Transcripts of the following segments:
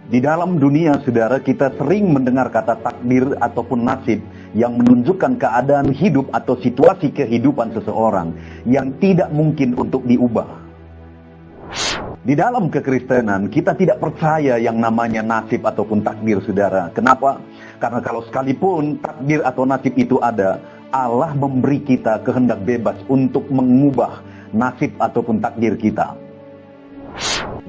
Di dalam dunia, saudara, kita sering mendengar kata takdir ataupun nasib yang menunjukkan keadaan hidup atau situasi kehidupan seseorang yang tidak mungkin untuk diubah. Di dalam kekristenan, kita tidak percaya yang namanya nasib ataupun takdir, saudara. Kenapa? Karena kalau sekalipun takdir atau nasib itu ada, Allah memberi kita kehendak bebas untuk mengubah nasib ataupun takdir kita.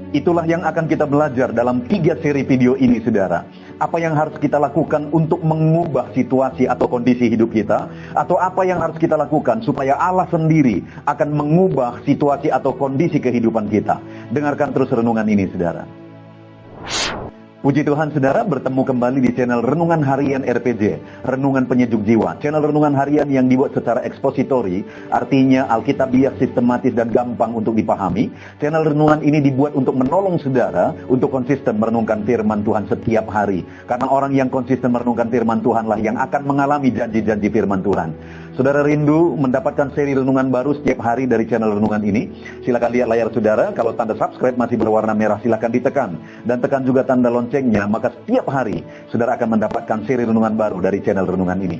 Itulah yang akan kita belajar dalam 3 seri video ini, saudara. Apa yang harus kita lakukan untuk mengubah situasi atau kondisi hidup kita, atau apa yang harus kita lakukan supaya Allah sendiri akan mengubah situasi atau kondisi kehidupan kita. Dengarkan terus renungan ini, saudara. Puji Tuhan, saudara, bertemu kembali di channel Renungan Harian RPG, Renungan Penyejuk Jiwa. Channel Renungan Harian yang dibuat secara ekspositori, artinya alkitabiah, sistematis, dan gampang untuk dipahami. Channel Renungan ini dibuat untuk menolong saudara untuk konsisten merenungkan firman Tuhan setiap hari. Karena orang yang konsisten merenungkan firman Tuhanlah yang akan mengalami janji-janji firman Tuhan. Saudara rindu mendapatkan seri renungan baru setiap hari dari channel renungan ini? Silakan lihat layar saudara. Kalau tanda subscribe masih berwarna merah, silakan ditekan. Dan tekan juga tanda loncengnya, maka setiap hari saudara akan mendapatkan seri renungan baru dari channel renungan ini.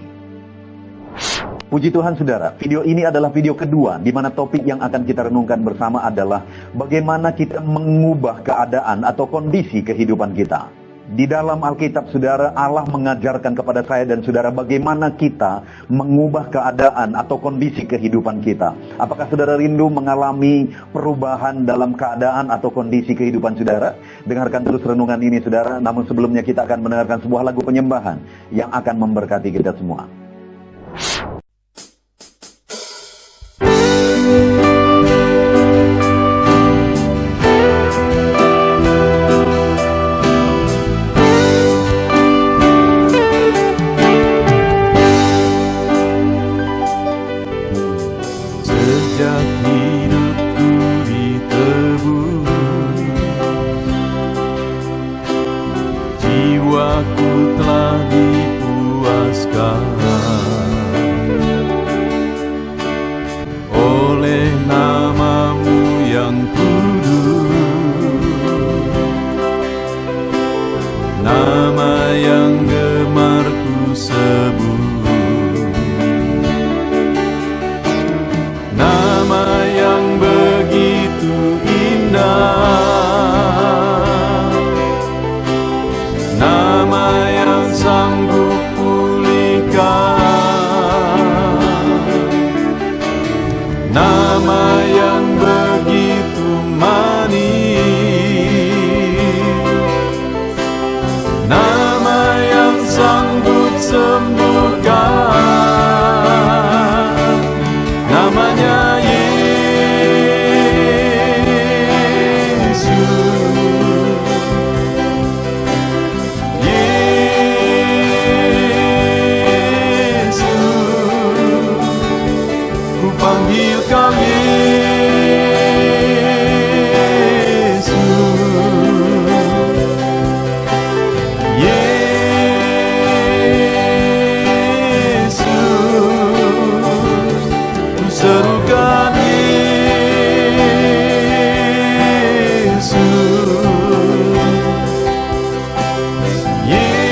Puji Tuhan, saudara, video ini adalah video kedua di mana topik yang akan kita renungkan bersama adalah bagaimana kita mengubah keadaan atau kondisi kehidupan kita. Di dalam Alkitab, saudara, Allah mengajarkan kepada saya dan saudara bagaimana kita mengubah keadaan atau kondisi kehidupan kita. Apakah saudara rindu mengalami perubahan dalam keadaan atau kondisi kehidupan saudara? Dengarkan terus renungan ini, saudara. Namun sebelumnya kita akan mendengarkan sebuah lagu penyembahan yang akan memberkati kita semua. Sejak hidupku ditebus, jiwaku telah dipuaskan oleh nama-Mu yang kudus, nama yang gemar ku sebut. Nama yang begitu indah, nama yang sanggup pulihkan, nama yang begitu manis, nama yang sanggup sembuhkan. Namanya Yesus, Yesus, ku panggil Kau Yesus, Yesus, serukan Yesus, Yesus.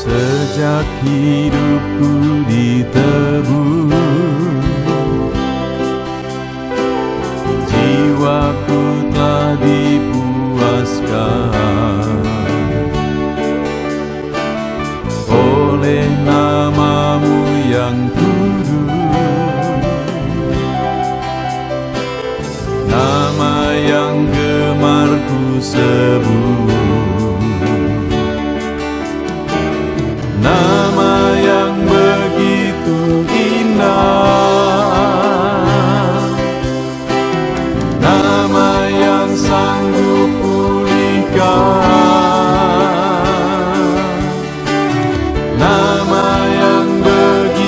Sejak hidupku ditebus, jiwaku telah dipuaskan oleh nama-Mu yang kudus, nama yang gemar ku sebut. Nama yang begitu indah, nama yang sanggup pulihkan, nama yang begitu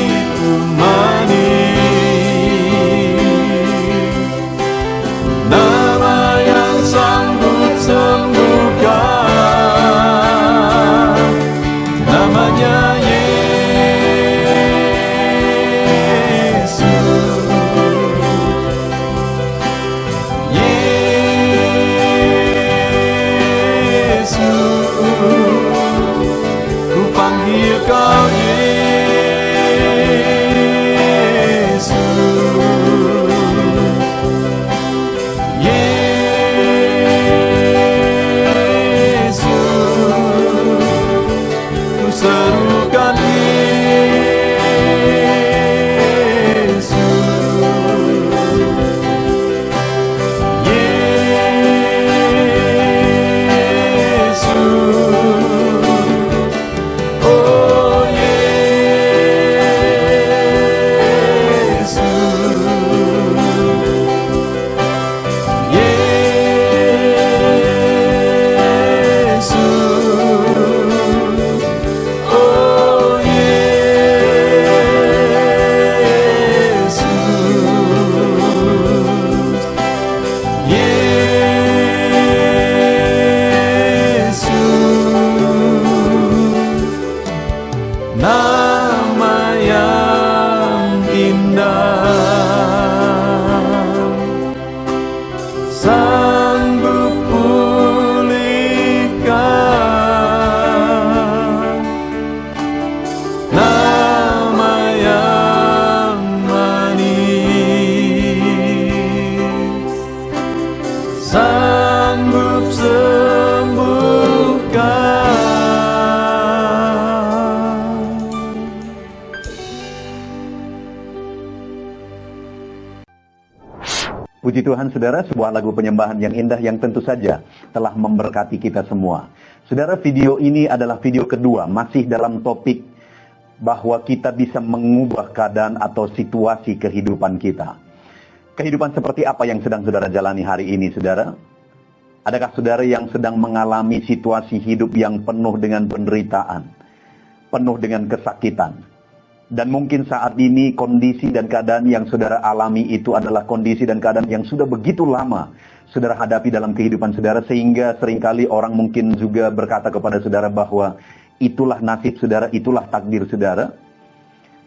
Puji Tuhan saudara, sebuah lagu penyembahan yang indah yang tentu saja telah memberkati kita semua. Saudara, video ini adalah video kedua, masih dalam topik bahwa kita bisa mengubah keadaan atau situasi kehidupan kita. Kehidupan seperti apa yang sedang saudara jalani hari ini, saudara? Adakah saudara yang sedang mengalami situasi hidup yang penuh dengan penderitaan, penuh dengan kesakitan? Dan mungkin saat ini kondisi dan keadaan yang saudara alami itu adalah kondisi dan keadaan yang sudah begitu lama saudara hadapi dalam kehidupan saudara, sehingga seringkali orang mungkin juga berkata kepada saudara bahwa itulah nasib saudara, itulah takdir saudara.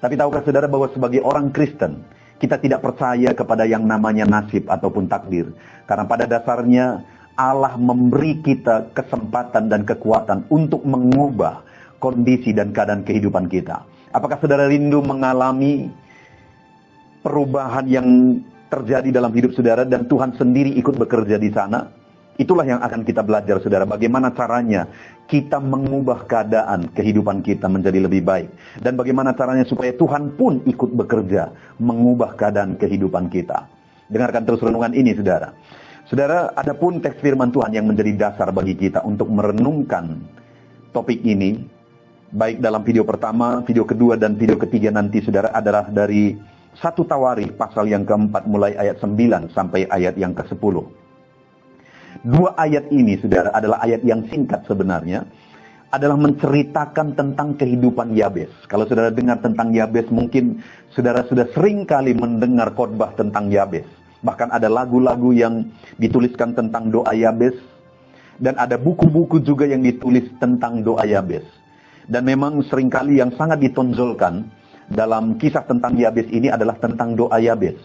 Tapi tahukah saudara bahwa sebagai orang Kristen, kita tidak percaya kepada yang namanya nasib ataupun takdir. Karena pada dasarnya Allah memberi kita kesempatan dan kekuatan untuk mengubah kondisi dan keadaan kehidupan kita. Apakah saudara rindu mengalami perubahan yang terjadi dalam hidup saudara dan Tuhan sendiri ikut bekerja di sana? Itulah yang akan kita belajar saudara, bagaimana caranya kita mengubah keadaan kehidupan kita menjadi lebih baik. Dan bagaimana caranya supaya Tuhan pun ikut bekerja mengubah keadaan kehidupan kita. Dengarkan terus renungan ini saudara. Saudara, adapun teks firman Tuhan yang menjadi dasar bagi kita untuk merenungkan topik ini, baik dalam video pertama, video kedua, dan video ketiga nanti saudara adalah dari 1 Tawarikh pasal yang keempat mulai ayat 9 sampai ayat yang ke-10. Dua ayat ini saudara adalah ayat yang singkat sebenarnya, adalah menceritakan tentang kehidupan Yabes. Kalau saudara dengar tentang Yabes, mungkin saudara sudah sering kali mendengar khotbah tentang Yabes. Bahkan ada lagu-lagu yang dituliskan tentang doa Yabes, dan ada buku-buku juga yang ditulis tentang doa Yabes. Dan memang seringkali yang sangat ditonjolkan dalam kisah tentang Yabes ini adalah tentang doa Yabes.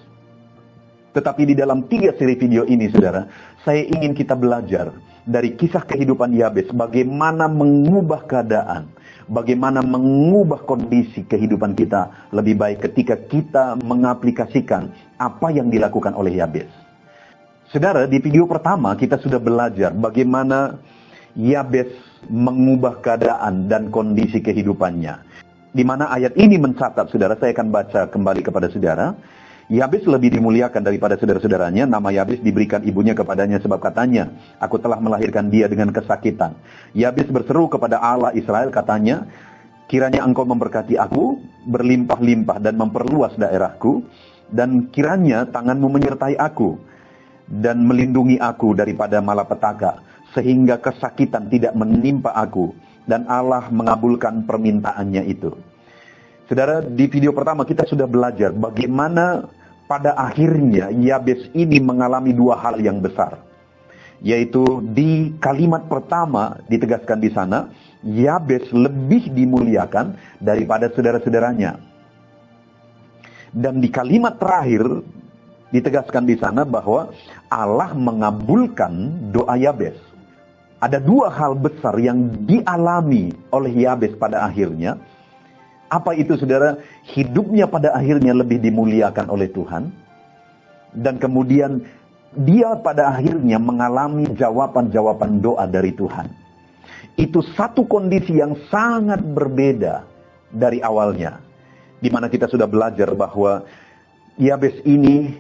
Tetapi di dalam 3 seri video ini saudara, saya ingin kita belajar dari kisah kehidupan Yabes, bagaimana mengubah keadaan, bagaimana mengubah kondisi kehidupan kita lebih baik ketika kita mengaplikasikan apa yang dilakukan oleh Yabes. Saudara, di video pertama kita sudah belajar bagaimana Yabes mengubah keadaan dan kondisi kehidupannya. Di mana ayat ini mencatat, saudara, saya akan baca kembali kepada saudara. Yabes lebih dimuliakan daripada saudara-saudaranya. Nama Yabes diberikan ibunya kepadanya sebab katanya, aku telah melahirkan dia dengan kesakitan. Yabes berseru kepada Allah Israel, katanya, kiranya engkau memberkati aku, berlimpah-limpah dan memperluas daerahku, dan kiranya tanganmu menyertai aku, dan melindungi aku daripada malapetaka, sehingga kesakitan tidak menimpa aku. Dan Allah mengabulkan permintaannya itu. Saudara, di video pertama kita sudah belajar bagaimana pada akhirnya Yabes ini mengalami 2 hal yang besar. Yaitu di kalimat pertama ditegaskan di sana, Yabes lebih dimuliakan daripada saudara-saudaranya. Dan di kalimat terakhir ditegaskan di sana bahwa Allah mengabulkan doa Yabes. Ada 2 hal besar yang dialami oleh Yabes pada akhirnya. Apa itu saudara? Hidupnya pada akhirnya lebih dimuliakan oleh Tuhan. Dan kemudian dia pada akhirnya mengalami jawaban-jawaban doa dari Tuhan. Itu satu kondisi yang sangat berbeda dari awalnya. Di mana kita sudah belajar bahwa Yabes ini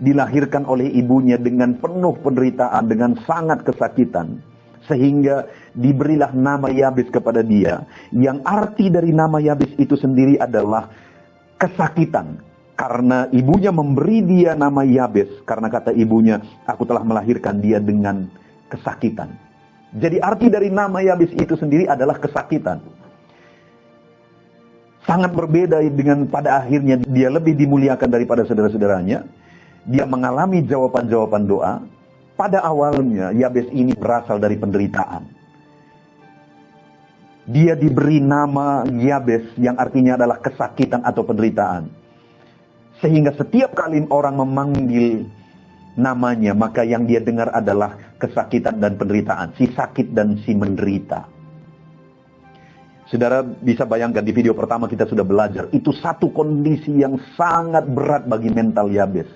dilahirkan oleh ibunya dengan penuh penderitaan, dengan sangat kesakitan. Sehingga diberilah nama Yabes kepada dia. Yang arti dari nama Yabes itu sendiri adalah kesakitan. Karena ibunya memberi dia nama Yabes. Karena kata ibunya, aku telah melahirkan dia dengan kesakitan. Jadi arti dari nama Yabes itu sendiri adalah kesakitan. Sangat berbeda dengan pada akhirnya dia lebih dimuliakan daripada saudara-saudaranya. Dia mengalami jawaban-jawaban doa. Pada awalnya Yabes ini berasal dari penderitaan. Dia diberi nama Yabes yang artinya adalah kesakitan atau penderitaan. Sehingga setiap kali orang memanggil namanya, maka yang dia dengar adalah kesakitan dan penderitaan. Si sakit dan si menderita. Saudara bisa bayangkan di video pertama kita sudah belajar. Itu satu kondisi yang sangat berat bagi mental Yabes.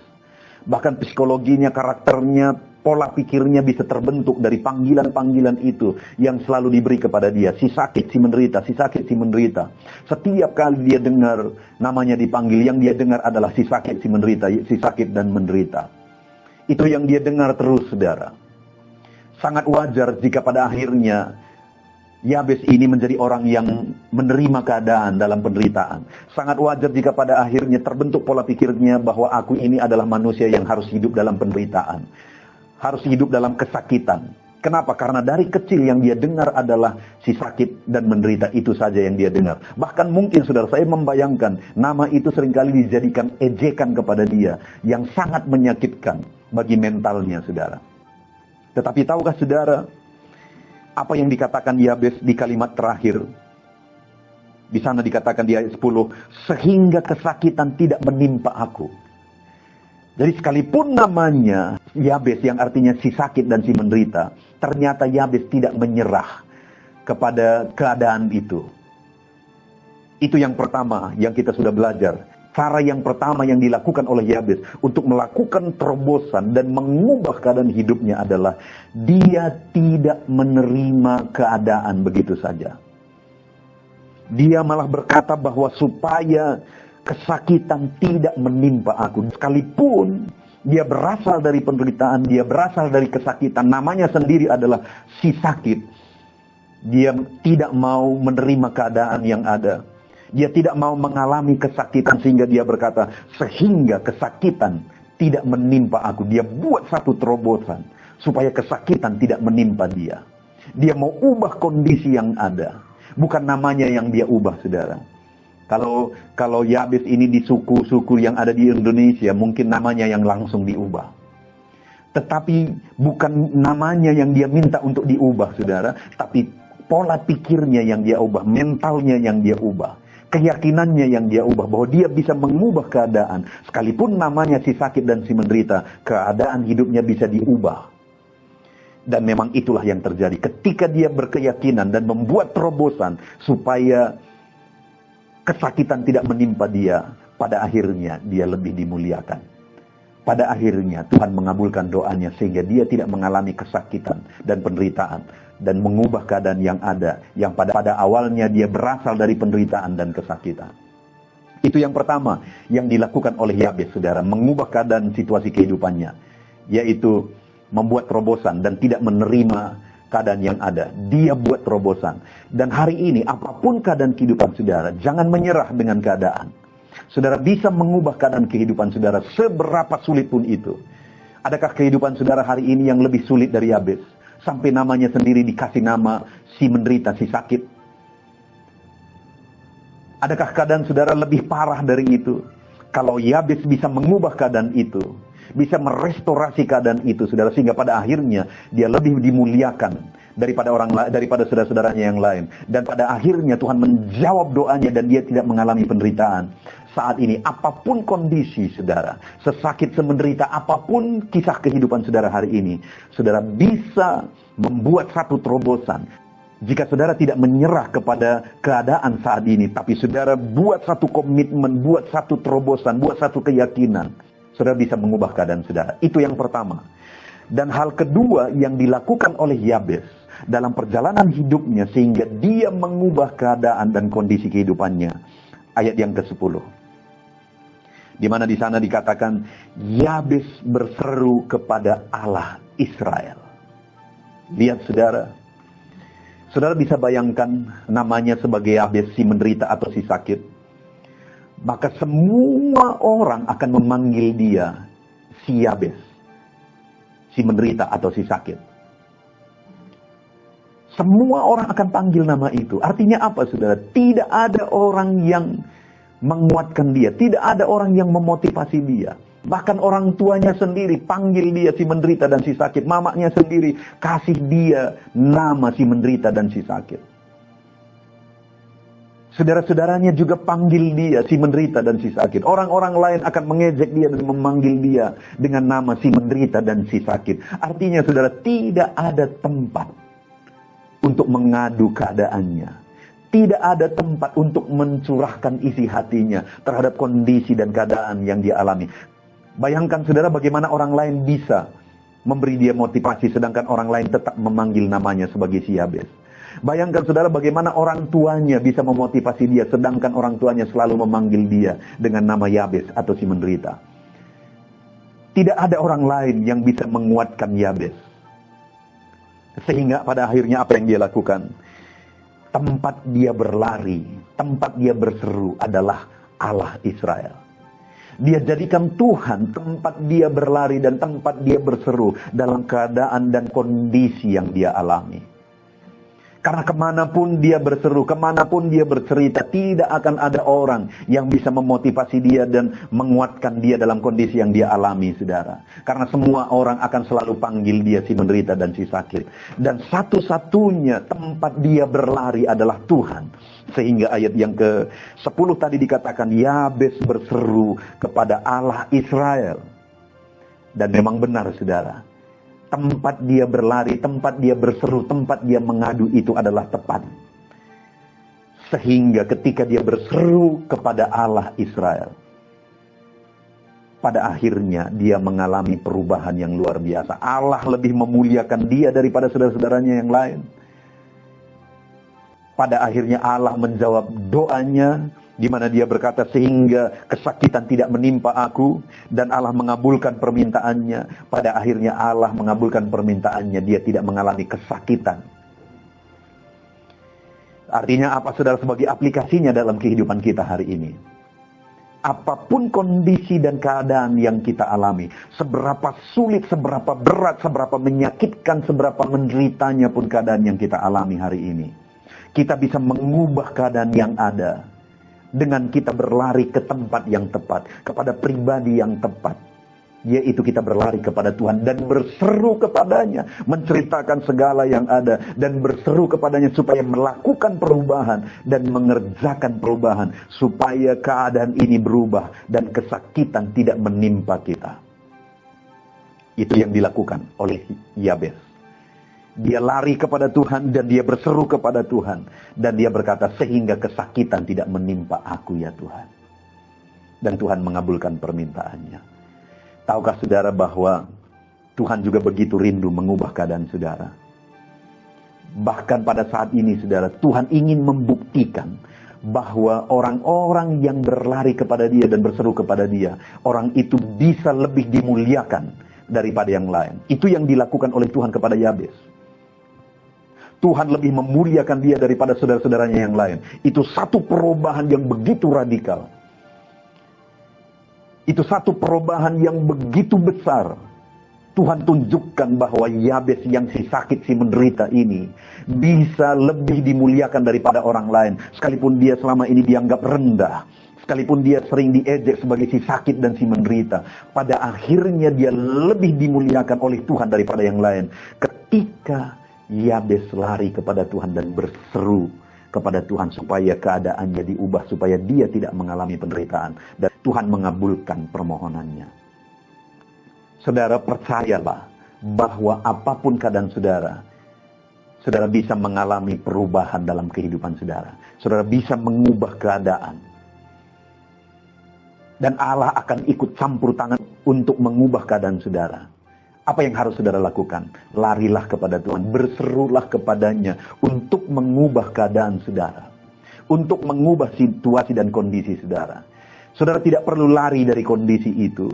Bahkan psikologinya, karakternya, pola pikirnya bisa terbentuk dari panggilan-panggilan itu yang selalu diberi kepada dia. Si sakit, si menderita, si sakit, si menderita. Setiap kali dia dengar namanya dipanggil, yang dia dengar adalah si sakit, si menderita, si sakit dan menderita. Itu yang dia dengar terus, saudara. Sangat wajar jika pada akhirnya Yabes ini menjadi orang yang menerima keadaan dalam penderitaan. Sangat wajar jika pada akhirnya terbentuk pola pikirnya bahwa aku ini adalah manusia yang harus hidup dalam penderitaan. Harus hidup dalam kesakitan. Kenapa? Karena dari kecil yang dia dengar adalah si sakit dan menderita, itu saja yang dia dengar. Bahkan mungkin, saudara, saya membayangkan nama itu seringkali dijadikan ejekan kepada dia yang sangat menyakitkan bagi mentalnya, saudara. Tetapi tahukah saudara apa yang dikatakan Yabes di kalimat terakhir? Di sana dikatakan di ayat 10, sehingga kesakitan tidak menimpa aku. Jadi sekalipun namanya Yabes yang artinya si sakit dan si menderita, ternyata Yabes tidak menyerah kepada keadaan itu. Itu yang pertama yang kita sudah belajar. Cara yang pertama yang dilakukan oleh Yabes untuk melakukan terobosan dan mengubah keadaan hidupnya adalah dia tidak menerima keadaan begitu saja. Dia malah berkata bahwa supaya kesakitan tidak menimpa aku. Sekalipun dia berasal dari penderitaan, dia berasal dari kesakitan, namanya sendiri adalah si sakit. Dia tidak mau menerima keadaan yang ada. Dia tidak mau mengalami kesakitan sehingga dia berkata, sehingga kesakitan tidak menimpa aku. Dia buat satu terobosan supaya kesakitan tidak menimpa dia. Dia mau ubah kondisi yang ada. Bukan namanya yang dia ubah, saudara. Kalau Yabes ini di suku-suku yang ada di Indonesia, mungkin namanya yang langsung diubah. Tetapi bukan namanya yang dia minta untuk diubah, saudara. Tapi pola pikirnya yang dia ubah, mentalnya yang dia ubah. Keyakinannya yang dia ubah, bahwa dia bisa mengubah keadaan. Sekalipun namanya si sakit dan si menderita, keadaan hidupnya bisa diubah. Dan memang itulah yang terjadi. Ketika dia berkeyakinan dan membuat terobosan supaya kesakitan tidak menimpa dia, pada akhirnya dia lebih dimuliakan. Pada akhirnya Tuhan mengabulkan doanya sehingga dia tidak mengalami kesakitan dan penderitaan. Dan mengubah keadaan yang ada, yang pada awalnya dia berasal dari penderitaan dan kesakitan. Itu yang pertama yang dilakukan oleh Yabes, saudara, mengubah keadaan situasi kehidupannya, yaitu membuat terobosan dan tidak menerima keadaan yang ada. Dia buat terobosan. Dan hari ini apapun keadaan kehidupan saudara, jangan menyerah dengan keadaan. Saudara bisa mengubah keadaan kehidupan saudara seberapa sulit pun itu. Adakah kehidupan saudara hari ini yang lebih sulit dari Yabes? Sampai namanya sendiri dikasih nama si menderita, si sakit. Adakah keadaan saudara lebih parah dari itu? Kalau Yabes bisa mengubah keadaan itu, bisa merestorasi keadaan itu, saudara, sehingga pada akhirnya dia lebih dimuliakan daripada saudara-saudaranya yang lain. Dan pada akhirnya Tuhan menjawab doanya dan dia tidak mengalami penderitaan. Saat ini apapun kondisi saudara, sesakit semenderita apapun kisah kehidupan saudara hari ini, saudara bisa membuat satu terobosan. Jika saudara tidak menyerah kepada keadaan saat ini, tapi saudara buat satu komitmen, buat satu terobosan, buat satu keyakinan, saudara bisa mengubah keadaan saudara. Itu yang pertama. Dan hal kedua yang dilakukan oleh Yabes dalam perjalanan hidupnya sehingga dia mengubah keadaan dan kondisi kehidupannya, ayat yang ke-10. Di mana di sana dikatakan Yabes berseru kepada Allah Israel. Lihat saudara. Saudara bisa bayangkan namanya sebagai Yabes, si menderita atau si sakit. Maka semua orang akan memanggil dia si Yabes, si menderita atau si sakit. Semua orang akan panggil nama itu. Artinya apa, saudara? Tidak ada orang yang menguatkan dia. Tidak ada orang yang memotivasi dia. Bahkan orang tuanya sendiri panggil dia si menderita dan si sakit. Mamanya sendiri kasih dia nama si menderita dan si sakit. Saudara-saudaranya juga panggil dia si menderita dan si sakit. Orang-orang lain akan mengejek dia dan memanggil dia dengan nama si menderita dan si sakit. Artinya saudara, tidak ada tempat untuk mengadu keadaannya. Tidak ada tempat untuk mencurahkan isi hatinya terhadap kondisi dan keadaan yang dia alami. Bayangkan saudara bagaimana orang lain bisa memberi dia motivasi sedangkan orang lain tetap memanggil namanya sebagai si Yabes. Bayangkan saudara bagaimana orang tuanya bisa memotivasi dia sedangkan orang tuanya selalu memanggil dia dengan nama Yabes atau si menderita. Tidak ada orang lain yang bisa menguatkan Yabes. Sehingga pada akhirnya apa yang dia lakukan? Tempat dia berlari, tempat dia berseru adalah Allah Israel. Dia jadikan Tuhan tempat dia berlari dan tempat dia berseru dalam keadaan dan kondisi yang dia alami. Karena kemanapun dia berseru, kemanapun dia bercerita, tidak akan ada orang yang bisa memotivasi dia dan menguatkan dia dalam kondisi yang dia alami, saudara. Karena semua orang akan selalu panggil dia si menderita dan si sakit. Dan satu-satunya tempat dia berlari adalah Tuhan. Sehingga ayat yang ke-10 tadi dikatakan, Yabes berseru kepada Allah Israel. Dan memang benar, saudara. Tempat dia berlari, tempat dia berseru, tempat dia mengadu itu adalah tepat. Sehingga ketika dia berseru kepada Allah Israel, pada akhirnya dia mengalami perubahan yang luar biasa. Allah lebih memuliakan dia daripada saudara-saudaranya yang lain. Pada akhirnya Allah menjawab doanya, di mana dia berkata, sehingga kesakitan tidak menimpa aku, dan Allah mengabulkan permintaannya. Pada akhirnya Allah mengabulkan permintaannya, dia tidak mengalami kesakitan. Artinya apa, saudara, sebagai aplikasinya dalam kehidupan kita hari ini? Apapun kondisi dan keadaan yang kita alami, seberapa sulit, seberapa berat, seberapa menyakitkan, seberapa menderitanya pun keadaan yang kita alami hari ini, kita bisa mengubah keadaan yang ada dengan kita berlari ke tempat yang tepat, kepada pribadi yang tepat, yaitu kita berlari kepada Tuhan dan berseru kepadanya, menceritakan segala yang ada dan berseru kepadanya supaya melakukan perubahan dan mengerjakan perubahan supaya keadaan ini berubah dan kesakitan tidak menimpa kita. Itu yang dilakukan oleh Yabes. Dia lari kepada Tuhan dan dia berseru kepada Tuhan. Dan dia berkata, sehingga kesakitan tidak menimpa aku ya Tuhan. Dan Tuhan mengabulkan permintaannya. Tahukah saudara bahwa Tuhan juga begitu rindu mengubah keadaan saudara. Bahkan pada saat ini saudara, Tuhan ingin membuktikan bahwa orang-orang yang berlari kepada dia dan berseru kepada dia, orang itu bisa lebih dimuliakan daripada yang lain. Itu yang dilakukan oleh Tuhan kepada Yabes. Tuhan lebih memuliakan dia daripada saudara-saudaranya yang lain. Itu satu perubahan yang begitu radikal. Itu satu perubahan yang begitu besar. Tuhan tunjukkan bahwa Yabes yang si sakit, si menderita ini bisa lebih dimuliakan daripada orang lain. Sekalipun dia selama ini dianggap rendah. Sekalipun dia sering diejek sebagai si sakit dan si menderita. Pada akhirnya dia lebih dimuliakan oleh Tuhan daripada yang lain. Ketika Yabes lari kepada Tuhan dan berseru kepada Tuhan supaya keadaannya diubah, supaya dia tidak mengalami penderitaan. Dan Tuhan mengabulkan permohonannya. Saudara, percayalah bahwa apapun keadaan saudara, saudara bisa mengalami perubahan dalam kehidupan saudara. Saudara bisa mengubah keadaan. Dan Allah akan ikut campur tangan untuk mengubah keadaan saudara. Apa yang harus saudara lakukan? Larilah kepada Tuhan, berserulah kepadanya untuk mengubah keadaan saudara. Untuk mengubah situasi dan kondisi saudara. Saudara tidak perlu lari dari kondisi itu.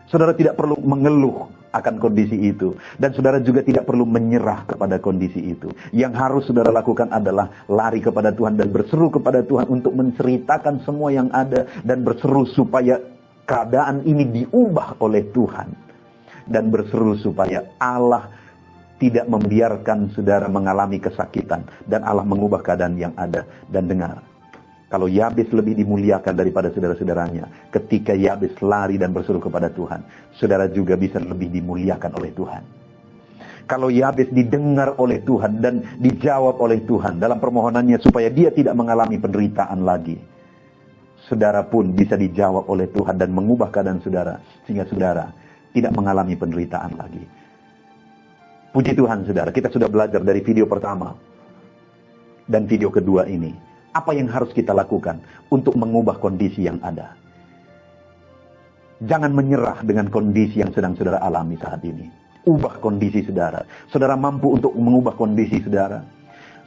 Saudara tidak perlu mengeluh akan kondisi itu. Dan saudara juga tidak perlu menyerah kepada kondisi itu. Yang harus saudara lakukan adalah lari kepada Tuhan dan berseru kepada Tuhan untuk menceritakan semua yang ada. Dan berseru supaya keadaan ini diubah oleh Tuhan. Dan berseru supaya Allah tidak membiarkan saudara mengalami kesakitan. Dan Allah mengubah keadaan yang ada. Dan dengar, kalau Yabes lebih dimuliakan daripada saudara-saudaranya, ketika Yabes lari dan berseru kepada Tuhan, saudara juga bisa lebih dimuliakan oleh Tuhan. Kalau Yabes didengar oleh Tuhan dan dijawab oleh Tuhan dalam permohonannya supaya dia tidak mengalami penderitaan lagi, saudara pun bisa dijawab oleh Tuhan dan mengubah keadaan saudara, sehingga saudara tidak mengalami penderitaan lagi. Puji Tuhan saudara, kita sudah belajar dari video pertama dan video kedua ini. Apa yang harus kita lakukan untuk mengubah kondisi yang ada? Jangan menyerah dengan kondisi yang sedang saudara alami saat ini. Ubah kondisi saudara. Saudara mampu untuk mengubah kondisi saudara.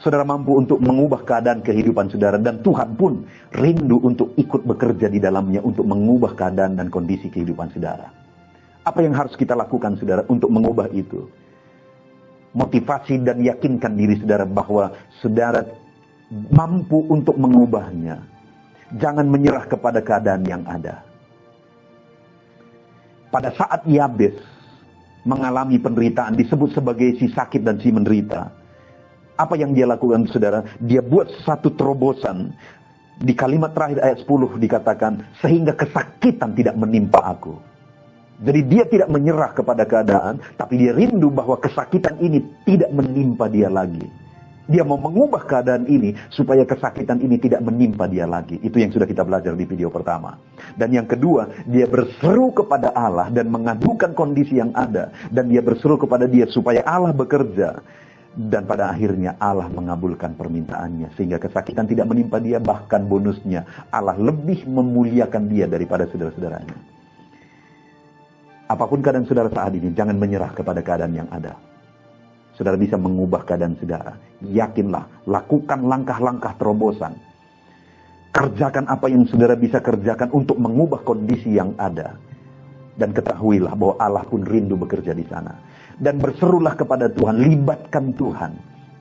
Saudara mampu untuk mengubah keadaan kehidupan saudara. Dan Tuhan pun rindu untuk ikut bekerja di dalamnya untuk mengubah keadaan dan kondisi kehidupan saudara. Apa yang harus kita lakukan, saudara, untuk mengubah itu? Motivasi dan yakinkan diri saudara bahwa saudara mampu untuk mengubahnya. Jangan menyerah kepada keadaan yang ada. Pada saat Yabes mengalami penderitaan, disebut sebagai si sakit dan si menderita. Apa yang dia lakukan, saudara? Dia buat satu terobosan. Di kalimat terakhir ayat 10 dikatakan, sehingga kesakitan tidak menimpa aku. Jadi dia tidak menyerah kepada keadaan, tapi dia rindu bahwa kesakitan ini tidak menimpa dia lagi. Dia mau mengubah keadaan ini supaya kesakitan ini tidak menimpa dia lagi. Itu yang sudah kita belajar di video pertama. Dan yang kedua, dia berseru kepada Allah dan mengadukan kondisi yang ada. Dan dia berseru kepada dia supaya Allah bekerja. Dan pada akhirnya Allah mengabulkan permintaannya. Sehingga kesakitan tidak menimpa dia, bahkan bonusnya Allah lebih memuliakan dia daripada saudara-saudaranya. Apapun keadaan saudara saat ini, jangan menyerah kepada keadaan yang ada. Saudara bisa mengubah keadaan saudara. Yakinlah, lakukan langkah-langkah terobosan. Kerjakan apa yang saudara bisa kerjakan untuk mengubah kondisi yang ada. Dan ketahuilah bahwa Allah pun rindu bekerja di sana. Dan berserulah kepada Tuhan, libatkan Tuhan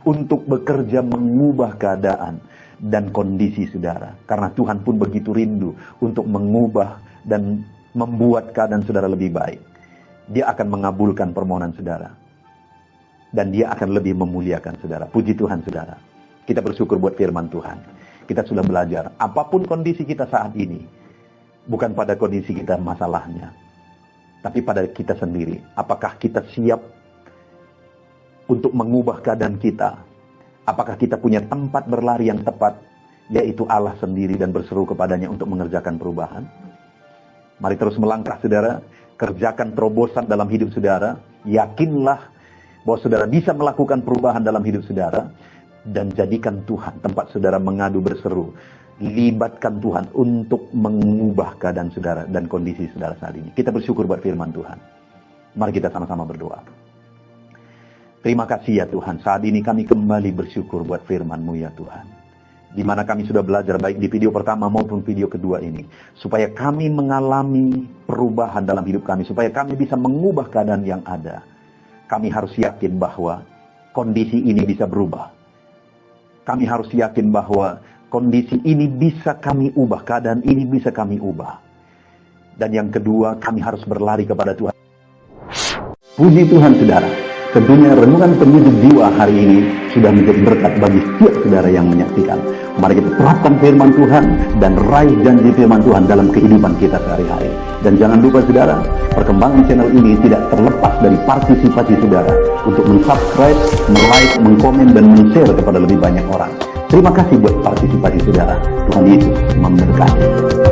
untuk bekerja mengubah keadaan dan kondisi saudara. Karena Tuhan pun begitu rindu untuk mengubah dan membuat keadaan saudara lebih baik. Dia akan mengabulkan permohonan saudara. Dan dia akan lebih memuliakan saudara. Puji Tuhan saudara. Kita bersyukur buat firman Tuhan. Kita sudah belajar. Apapun kondisi kita saat ini. Bukan pada kondisi kita masalahnya. Tapi pada kita sendiri. Apakah kita siap untuk mengubah keadaan kita? Apakah kita punya tempat berlari yang tepat? Yaitu Allah sendiri dan berseru kepadanya untuk mengerjakan perubahan. Mari terus melangkah saudara, kerjakan terobosan dalam hidup saudara, yakinlah bahwa saudara bisa melakukan perubahan dalam hidup saudara, dan jadikan Tuhan tempat saudara mengadu berseru. Libatkan Tuhan untuk mengubah keadaan saudara dan kondisi saudara saat ini. Kita bersyukur buat firman Tuhan. Mari kita sama-sama berdoa. Terima kasih ya Tuhan, saat ini kami kembali bersyukur buat firman-Mu ya Tuhan. Di mana kami sudah belajar baik di video pertama maupun video kedua ini. Supaya kami mengalami perubahan dalam hidup kami. Supaya kami bisa mengubah keadaan yang ada. Kami harus yakin bahwa kondisi ini bisa berubah. Kami harus yakin bahwa kondisi ini bisa kami ubah. Keadaan ini bisa kami ubah. Dan yang kedua, kami harus berlari kepada Tuhan. Puji Tuhan saudara. Tentunya renungan penyejuk jiwa hari ini sudah menjadi berkat bagi setiap saudara yang menyaksikan. Mari kita terapkan firman Tuhan dan raih janji firman Tuhan dalam kehidupan kita sehari-hari. Dan jangan lupa saudara, perkembangan channel ini tidak terlepas dari partisipasi saudara untuk mensubscribe, like, mengkomen, dan men-share kepada lebih banyak orang. Terima kasih buat partisipasi saudara. Tuhan Yesus memberkati.